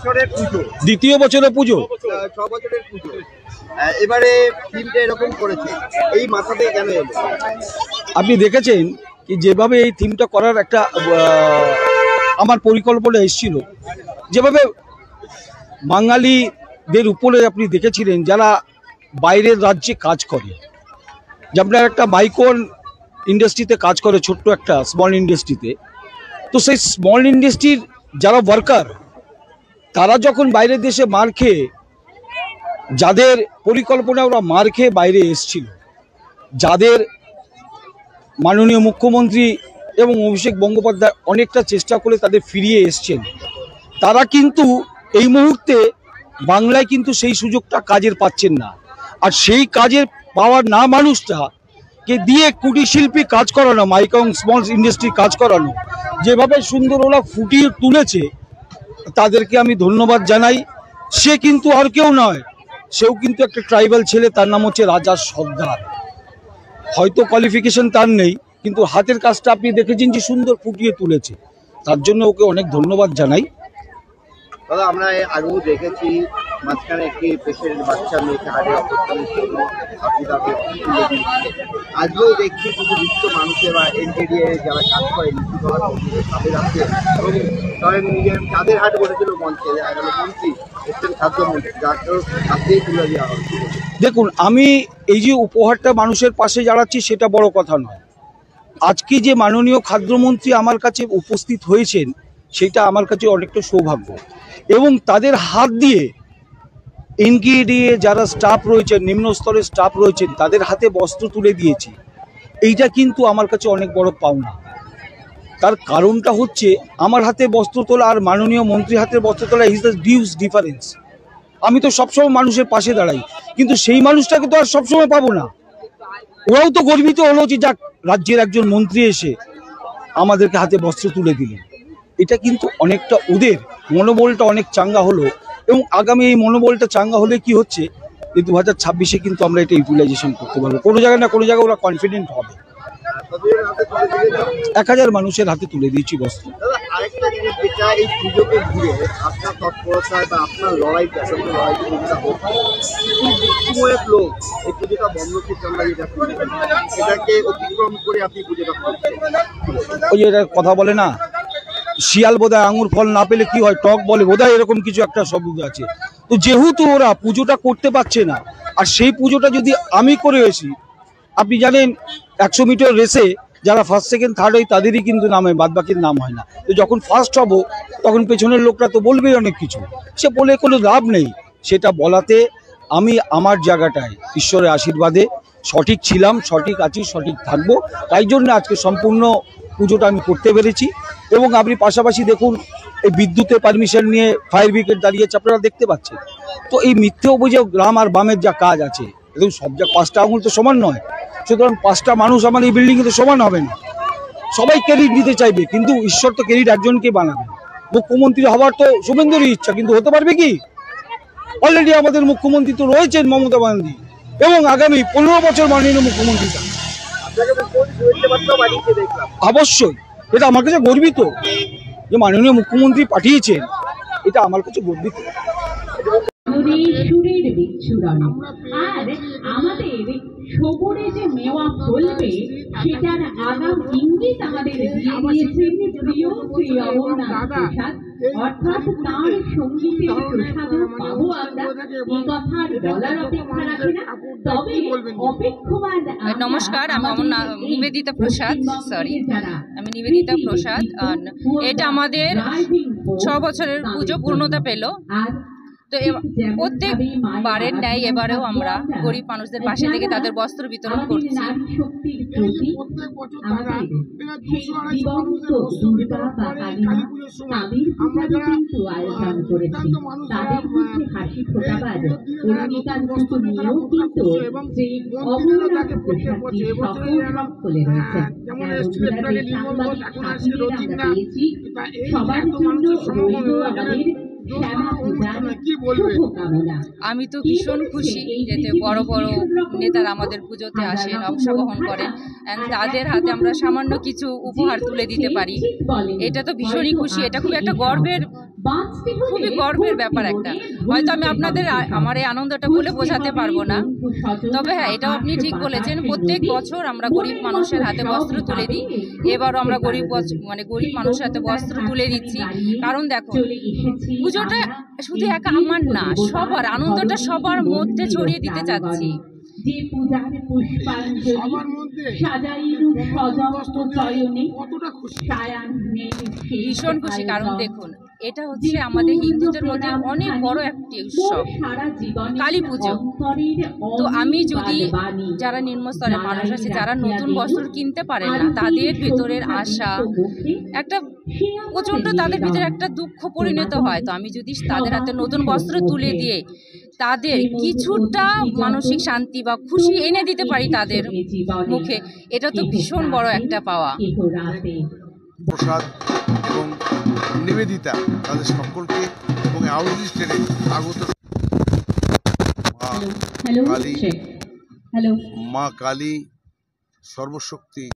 বছরের পুজো, দ্বিতীয় বছরের পুজো, 6 বছরের পুজো, এবারে থিমটা এরকম করেছে, এই মাথাতে কেন এলো? আপনি দেখেছেন কি যেভাবে এই থিমটা করার একটা আমার পরিকল্পনা এসেছিল, যেভাবে বাঙালিদের উপরে আপনি দেখেছিলেন যারা বাইরের রাজ্যে কাজ করে, যে আপনার একটা মাইক্রো ইন্ডাস্ট্রিতে কাজ করে, ছোট্ট একটা স্মল ইন্ডাস্ট্রিতে, তো সেই স্মল ইন্ডাস্ট্রির যারা ওয়ার্কার তারা যখন বাইরের দেশে মার খেয়ে, যাদের পরিকল্পনা ওরা মার খেয়ে বাইরে এসছিল, যাদের মাননীয় মুখ্যমন্ত্রী এবং অভিষেক বন্দ্যোপাধ্যায় অনেকটা চেষ্টা করে তাদের ফিরিয়ে এসছেন, তারা কিন্তু এই মুহূর্তে বাংলায় কিন্তু সেই সুযোগটা কাজের পাচ্ছেন না। আর সেই কাজের পাওয়ার না মানুষটাকে দিয়ে কুটির শিল্পী কাজ করানো, মাইক্রো স্মল ইন্ডাস্ট্রি কাজ করানো, যেভাবে সুন্দর ওরা ফুটিয়ে তুলেছে, তাদেরকে আমি ধন্যবাদ জানাই। সে কিন্তু আর কেউ নয়, সেও কিন্তু একটা ট্রাইবাল ছেলে, তার নাম হচ্ছে রাজা সর্দার। হয়তো কোয়ালিফিকেশন তার নেই, কিন্তু হাতের কাজটা আপনি দেখেছেন যে সুন্দর ফুটিয়ে তুলেছে, তার জন্য ওকে অনেক ধন্যবাদ জানাই। দাদা, আমরা আগেও দেখেছি মাঝখানে একটি পেশেন্ট বাচ্চা মেয়েকে হার্টে অপারেশনের জন্য আপনি তাকে তুলে দিয়েছিলেন। আজকেও দেখছি কিছু যুক্ত মানুষের বা এনটিডিএ যারা কাজ করে নীতিকলা তাদের হাতে, এবং স্বয়ং নিজের তাদের হাট বসেছিল মঞ্চে, মন্ত্রী এসছেন খাদ্যমন্ত্রী, যাকেও হাতেই তুলে দেওয়া হয়েছিল। দেখুন, আমি এই যে উপহারটা মানুষের পাশে দাঁড়াচ্ছি সেটা বড় কথা নয়, আজকে যে মাননীয় খাদ্যমন্ত্রী আমার কাছে উপস্থিত হয়েছেন সেটা আমার কাছে অনেকটা সৌভাগ্য, এবং তাদের হাত দিয়ে এনকেডিএ যারা স্টাফ রয়েছেন, নিম্ন স্তরের স্টাফ রয়েছেন, তাদের হাতে বস্ত্র তুলে দিয়েছি। এইটা কিন্তু আমার কাছে অনেক বড় পাওনা। তার কারণটা হচ্ছে আমার হাতে বস্ত্র তোলা আর মাননীয় মন্ত্রীর হাতে বস্ত্র তোলা ইজ দ্য ডিউস ডিফারেন্স। আমি তো সবসময় মানুষের পাশে দাঁড়াই, কিন্তু সেই মানুষটাকে তো আর সবসময় পাবো না। ওরাও তো গর্বিত হলো যে যাক, রাজ্যের একজন মন্ত্রী এসে আমাদেরকে হাতে বস্ত্র তুলে দিলেন। এটা কিন্তু অনেকটা ওদের মনোবলটা অনেক চাঙ্গা হলো, এবং আগামী এই মনোবলটা চাঙ্গা হলে কি হচ্ছে, যে 2026-এ কিন্তু আমরা এটা ইউটিলাইজেশন করতে পারবো। কোনো জায়গায় না কোনো জায়গায় ওরা কনফিডেন্ট হবে। 1000 মানুষের হাতে তুলে দিয়েছি বস্ত্র। আরেকটা জিনিস, যেটা এই পুজোকে ঘিরে আপনার তৎপরতায় বা আপনার লড়াইটা লোক এই পুজোটা বন্ধ করতে আমরা এটাকে অতিক্রম করে আপনি পুজোটা করছেন। ওই যে কথা বলে না, শিয়াল বোধহয় আঙুর ফল না পেলে কি হয়, টক বলে বোধহয়, এরকম কিছু একটা শব্দ আছে। তো যেহেতু ওরা পুজোটা করতে পারছে না, আর সেই পুজোটা যদি আমি করে এসি, আপনি জানেন 100 মিটার রেসে যারা ফার্স্ট সেকেন্ড থার্ড হয় তাদেরই কিন্তু নাম হয়, বাদ বাকির নাম হয় না। তো যখন ফার্স্ট হব তখন পেছনের লোকটা তো বলবেই অনেক কিছু, সে বলে কোনো লাভ নেই। সেটা বলাতে আমি আমার জায়গাটায় ঈশ্বরের আশীর্বাদে সঠিক ছিলাম, সঠিক আছি, সঠিক থাকবো। তাই জন্য আজকে সম্পূর্ণ পুজোটা আমি করতে পেরেছি। এবং আপনি পাশাপাশি দেখুন, এই বিদ্যুতের পারমিশন নিয়ে ফায়ার ব্রিগেড দাঁড়িয়েছে, আপনারা দেখতে পাচ্ছেন। তো এই মিথ্যে অভিযোগ গ্রাম আর বামের যা কাজ আছে, এবং সব যা 5টা আঙুল তো সমান নয়, সুতরাং 5টা মানুষ আমার এই বিল্ডিংয়ে তো সমান হবে না। সবাই ক্রেডিট নিতে চাইবে, কিন্তু ঈশ্বর তো ক্রেডিট একজনকে বানাবে। মুখ্যমন্ত্রী হওয়ার তো শুভেন্দুরই ইচ্ছা, কিন্তু হতে পারবে কি? অলরেডি আমাদের মুখ্যমন্ত্রী তো রয়েছেন মমতা ব্যানার্জি, এবং আগামী 15 বছর মাননীয় মুখ্যমন্ত্রী। অবশ্যই এটা আমার কাছে গর্বিত যে মাননীয় মুখ্যমন্ত্রী পাঠিয়েছেন, এটা আমার কাছে গর্বিত। সুরের বিচ্ছুরণ আর আমাদের শহরে যে মেওয়া ফলবে সেটার আগাম ইঙ্গিত আমাদের দিয়ে দিয়েছেন প্রিয় শ্রী অমরনাথ প্রসাদ, অর্থাৎ তাঁর সঙ্গীতের প্রসাদও পাবো আমরা, এই কথার বলার অপেক্ষা রাখে না। তবে অপেক্ষমান। নমস্কার, আমি নিবেদিতা প্রসাদ, আমি নিবেদিতা প্রসাদ। এটা আমাদের 6 বছরের পুজো পূর্ণতা পেল। তো প্রত্যেকবারের ন্যায় এবারেও আমরা গরিব মানুষদের পাশে থেকে তাদের বস্ত্র বিতরণ করছি। আমি তো ভীষণ খুশি যেতে বড় বড় নেতারা আমাদের পুজোতে আসেন, অংশগ্রহণ করেন, তাদের হাতে আমরা সামান্য কিছু উপহার তুলে দিতে পারি। এটা তো ভীষণই খুশি, এটা খুব একটা গর্বের খুবই গর্বের ব্যাপার একটা। হয়তো আমি আপনাদের আমার এই আনন্দটা বলে বোঝাতে পারবো না, তবে হ্যাঁ এটাও আপনি ঠিক বলেছেন, প্রত্যেক বছর আমরা গরিব মানুষের হাতে বস্ত্র তুলে দিই। এবারও আমরা গরিব মানুষের হাতে বস্ত্র তুলে দিচ্ছি। কারণ দেখো, পুজোটা শুধু একা আমার না, সবার আনন্দটা সবার মধ্যে ছড়িয়ে দিতে চাচ্ছি। ভীষণ খুশি, কারণ দেখুন এটা হচ্ছে আমাদের হিন্দুদের মধ্যে অনেক বড় একটি উৎসব, কালী পুজো। তো আমি যদি যারা নিম্নস্তরের মানুষ আছে, যারা নতুন বস্ত্র কিনতে পারেন না, তাদের ভিতরের আশা একটা প্রচণ্ড, তাদের ভিতরে একটা দুঃখ পরিণত হয়। তো আমি যদি তাদের হাতে নতুন বস্ত্র তুলে দিয়ে তাদের কিছুটা মানসিক শান্তি বা খুশি এনে দিতে পারি তাদের মুখে, এটা তো ভীষণ বড় একটা পাওয়া। প্রসাদ এবং নিবেদিতা তাদের সকলকে এবং আউটরিচ ট্রেনে আগত মা কালী সর্বশক্তি